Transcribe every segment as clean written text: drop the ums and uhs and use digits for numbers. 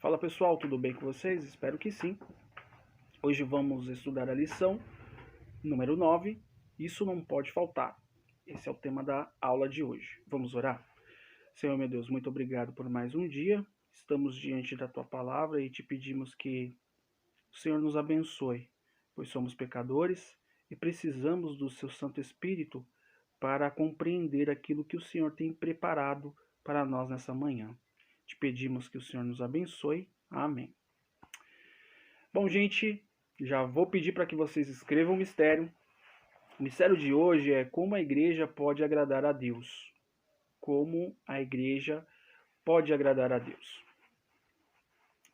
Fala pessoal, tudo bem com vocês? Espero que sim. Hoje vamos estudar a lição número 9. Isso não pode faltar. Esse é o tema da aula de hoje. Vamos orar? Senhor meu Deus, muito obrigado por mais um dia. Estamos diante da tua palavra e te pedimos que o Senhor nos abençoe, pois somos pecadores e precisamos do seu Santo Espírito para compreender aquilo que o Senhor tem preparado para nós nessa manhã. Te pedimos que o Senhor nos abençoe. Amém. Bom, gente, já vou pedir para que vocês escrevam o mistério. O mistério de hoje é como a igreja pode agradar a Deus. Como a igreja pode agradar a Deus.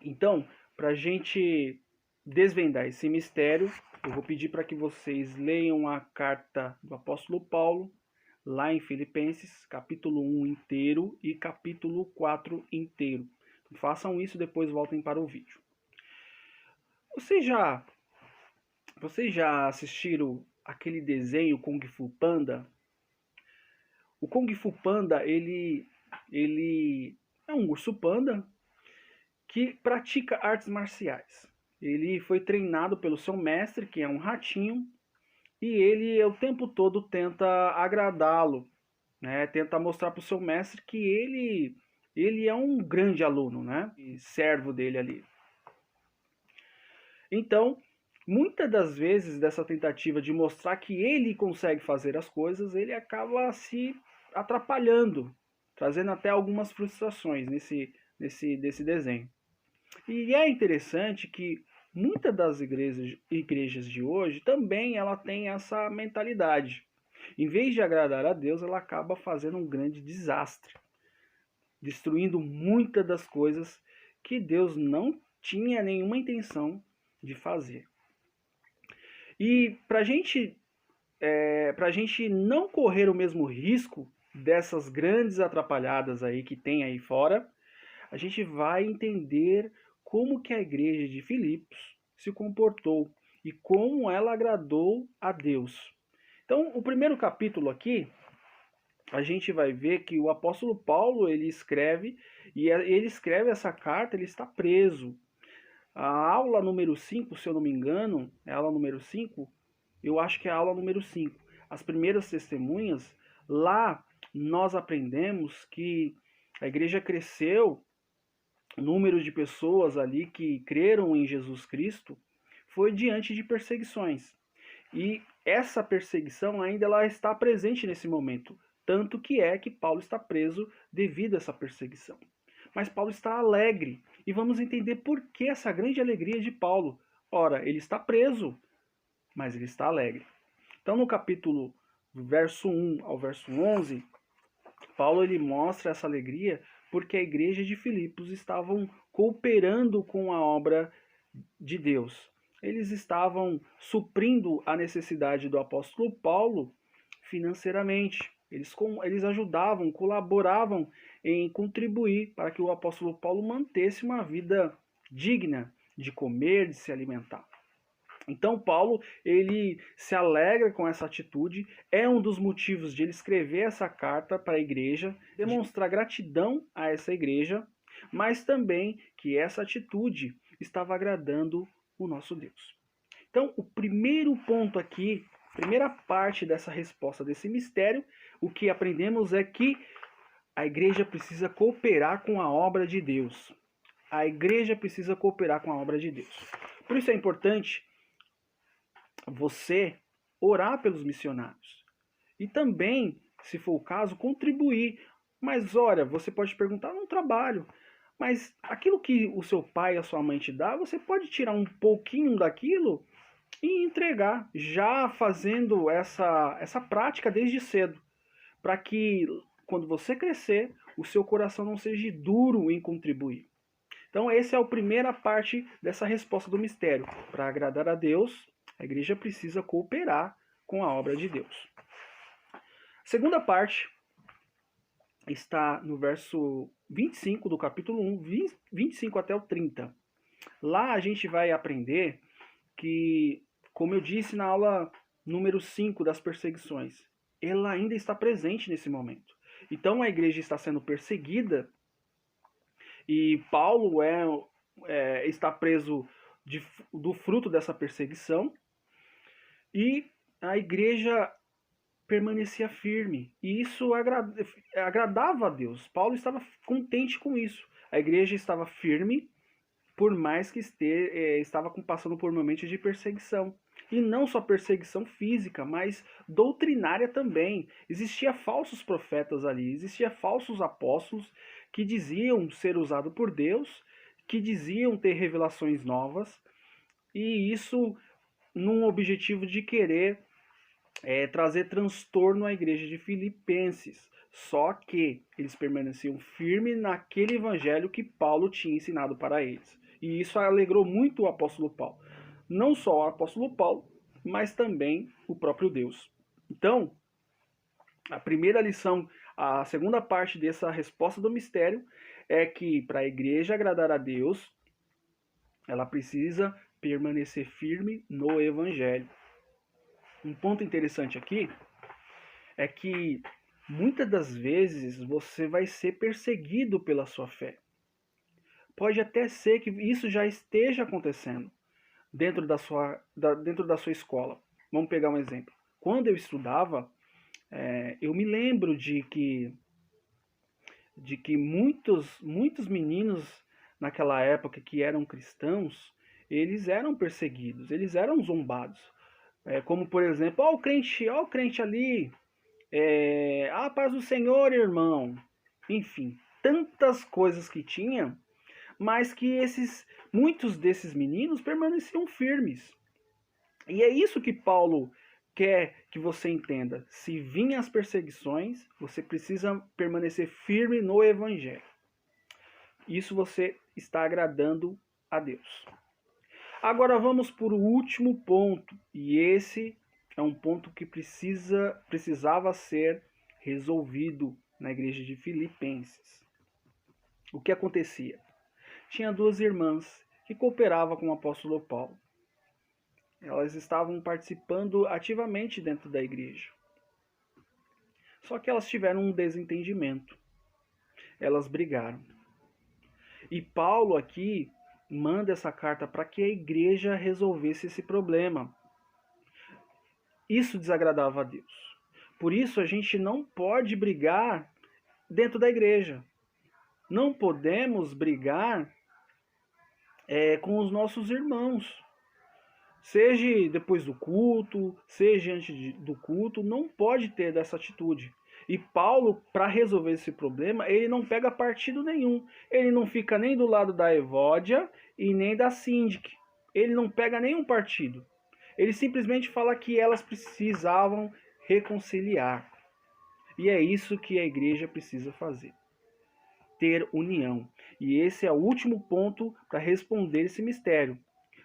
Então, para a gente desvendar esse mistério, eu vou pedir para que vocês leiam a carta do apóstolo Paulo, lá em Filipenses, capítulo 1 inteiro e capítulo 4 inteiro. Então, façam isso e depois voltem para o vídeo. Vocês já assistiram aquele desenho Kung Fu Panda? O Kung Fu Panda, ele é um urso panda que pratica artes marciais. Ele foi treinado pelo seu mestre, que é um ratinho, e ele o tempo todo tenta agradá-lo, né? Tenta mostrar para o seu mestre que ele é um grande aluno, né? E servo dele ali. Então, muitas das vezes dessa tentativa de mostrar que ele consegue fazer as coisas, ele acaba se atrapalhando, trazendo até algumas frustrações desse desenho. E é interessante que muitas das igrejas de hoje também ela tem essa mentalidade. Em vez de agradar a Deus, ela acaba fazendo um grande desastre, destruindo muitas das coisas que Deus não tinha nenhuma intenção de fazer. E para a gente não correr o mesmo risco dessas grandes atrapalhadas aí que tem aí fora, a gente vai entender como que a igreja de Filipos se comportou e como ela agradou a Deus. Então, o primeiro capítulo aqui, a gente vai ver que o apóstolo Paulo, ele escreve essa carta, ele está preso. A aula número 5, se eu não me engano, é a aula número 5, eu acho que é a aula número 5. As primeiras testemunhas, lá nós aprendemos que a igreja cresceu, o número de pessoas ali que creram em Jesus Cristo foi diante de perseguições. E essa perseguição ainda ela está presente nesse momento, tanto que é que Paulo está preso devido a essa perseguição. Mas Paulo está alegre, e vamos entender por que essa grande alegria de Paulo. Ora, ele está preso, mas ele está alegre. Então, no capítulo verso 1 ao verso 11, Paulo ele mostra essa alegria porque a igreja de Filipos estavam cooperando com a obra de Deus. Eles estavam suprindo a necessidade do apóstolo Paulo financeiramente. Eles ajudavam, colaboravam em contribuir para que o apóstolo Paulo mantesse uma vida digna de comer, de se alimentar. Então Paulo, ele se alegra com essa atitude, é um dos motivos de ele escrever essa carta para a igreja, demonstrar gratidão a essa igreja, mas também que essa atitude estava agradando o nosso Deus. Então, o primeiro ponto aqui, primeira parte dessa resposta desse mistério, o que aprendemos é que a igreja precisa cooperar com a obra de Deus. A igreja precisa cooperar com a obra de Deus. Por isso é importante você orar pelos missionários. E também, se for o caso, contribuir. Mas olha, você pode perguntar no trabalho, mas aquilo que o seu pai e a sua mãe te dá, você pode tirar um pouquinho daquilo e entregar, já fazendo essa prática desde cedo, para que quando você crescer, o seu coração não seja duro em contribuir. Então essa é a primeira parte dessa resposta do mistério. Para agradar a Deus, a igreja precisa cooperar com a obra de Deus. A segunda parte está no verso 25 do capítulo 1, 25 até o 30. Lá a gente vai aprender que, como eu disse na aula número 5 das perseguições, ela ainda está presente nesse momento. Então a igreja está sendo perseguida e Paulo é está preso do fruto dessa perseguição, e a igreja permanecia firme, e isso agradava a Deus. Paulo estava contente com isso. A igreja estava firme, por mais que estava passando por momentos de perseguição. E não só perseguição física, mas doutrinária também. Existia falsos profetas ali, existia falsos apóstolos que diziam ser usados por Deus, que diziam ter revelações novas, e isso num objetivo de querer trazer transtorno à igreja de Filipenses. Só que eles permaneciam firmes naquele evangelho que Paulo tinha ensinado para eles. E isso alegrou muito o apóstolo Paulo. Não só o apóstolo Paulo, mas também o próprio Deus. Então, a primeira lição, a segunda parte dessa resposta do mistério é que para a igreja agradar a Deus, ela precisa permanecer firme no evangelho. Um ponto interessante aqui é que muitas das vezes você vai ser perseguido pela sua fé. Pode até ser que isso já esteja acontecendo dentro da sua escola. Vamos pegar um exemplo. Quando eu estudava, eu me lembro de que muitos meninos naquela época que eram cristãos, eles eram perseguidos, eles eram zombados. Como, por exemplo, ó o crente ali, a paz do Senhor, irmão. Enfim, tantas coisas que tinha, mas que muitos desses meninos permaneciam firmes. E é isso que Paulo quer que você entenda. Se vinham as perseguições, você precisa permanecer firme no evangelho. Isso você está agradando a Deus. Agora vamos para o último ponto, e esse é um ponto que precisava ser resolvido na igreja de Filipenses. O que acontecia? Tinha duas irmãs que cooperavam com o apóstolo Paulo. Elas estavam participando ativamente dentro da igreja. Só que elas tiveram um desentendimento. Elas brigaram. E Paulo aqui manda essa carta para que a igreja resolvesse esse problema. Isso desagradava a Deus. Por isso a gente não pode brigar dentro da igreja. Não podemos brigar com os nossos irmãos. Seja depois do culto, seja antes do culto, não pode ter dessa atitude. E Paulo, para resolver esse problema, ele não pega partido nenhum. Ele não fica nem do lado da Evódia e nem da Síndic. Ele não pega nenhum partido. Ele simplesmente fala que elas precisavam reconciliar. E é isso que a igreja precisa fazer. Ter união. E esse é o último ponto para responder esse mistério.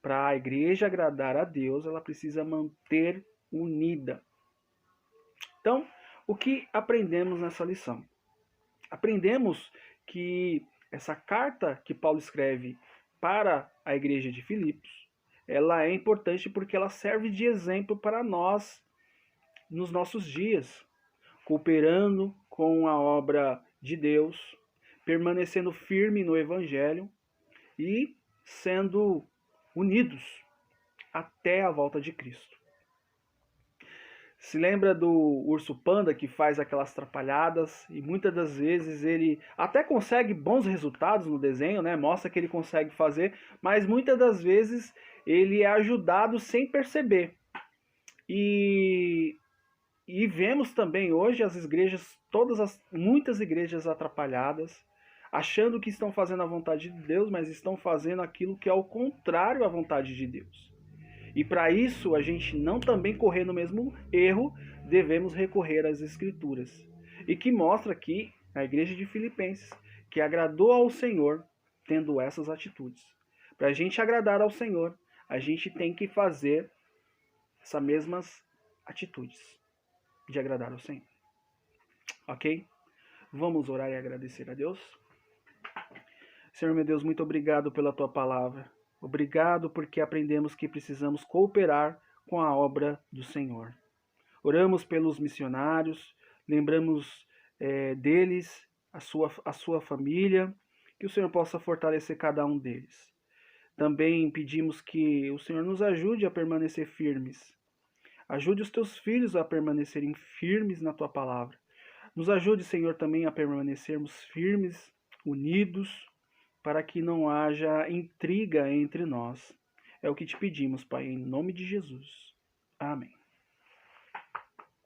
Para a igreja agradar a Deus, ela precisa manter unida. Então, o que aprendemos nessa lição? Aprendemos que essa carta que Paulo escreve para a igreja de Filipos, ela é importante porque ela serve de exemplo para nós nos nossos dias, cooperando com a obra de Deus, permanecendo firme no evangelho e sendo unidos até a volta de Cristo. Se lembra do urso panda que faz aquelas trapalhadas e muitas das vezes ele até consegue bons resultados no desenho, né? Mostra que ele consegue fazer, mas muitas das vezes ele é ajudado sem perceber. E vemos também hoje as igrejas, muitas igrejas atrapalhadas, achando que estão fazendo a vontade de Deus, mas estão fazendo aquilo que é o contrário à vontade de Deus. E para isso, a gente não também correr no mesmo erro, devemos recorrer às Escrituras. E que mostra aqui, na igreja de Filipenses, que agradou ao Senhor tendo essas atitudes. Para a gente agradar ao Senhor, a gente tem que fazer essas mesmas atitudes de agradar ao Senhor. Ok? Vamos orar e agradecer a Deus? Senhor meu Deus, muito obrigado pela Tua palavra. Obrigado porque aprendemos que precisamos cooperar com a obra do Senhor. Oramos pelos missionários, lembramos deles, a sua família, que o Senhor possa fortalecer cada um deles. Também pedimos que o Senhor nos ajude a permanecer firmes. Ajude os teus filhos a permanecerem firmes na tua palavra. Nos ajude, Senhor, também a permanecermos firmes, unidos, para que não haja intriga entre nós. É o que te pedimos, Pai, em nome de Jesus. Amém.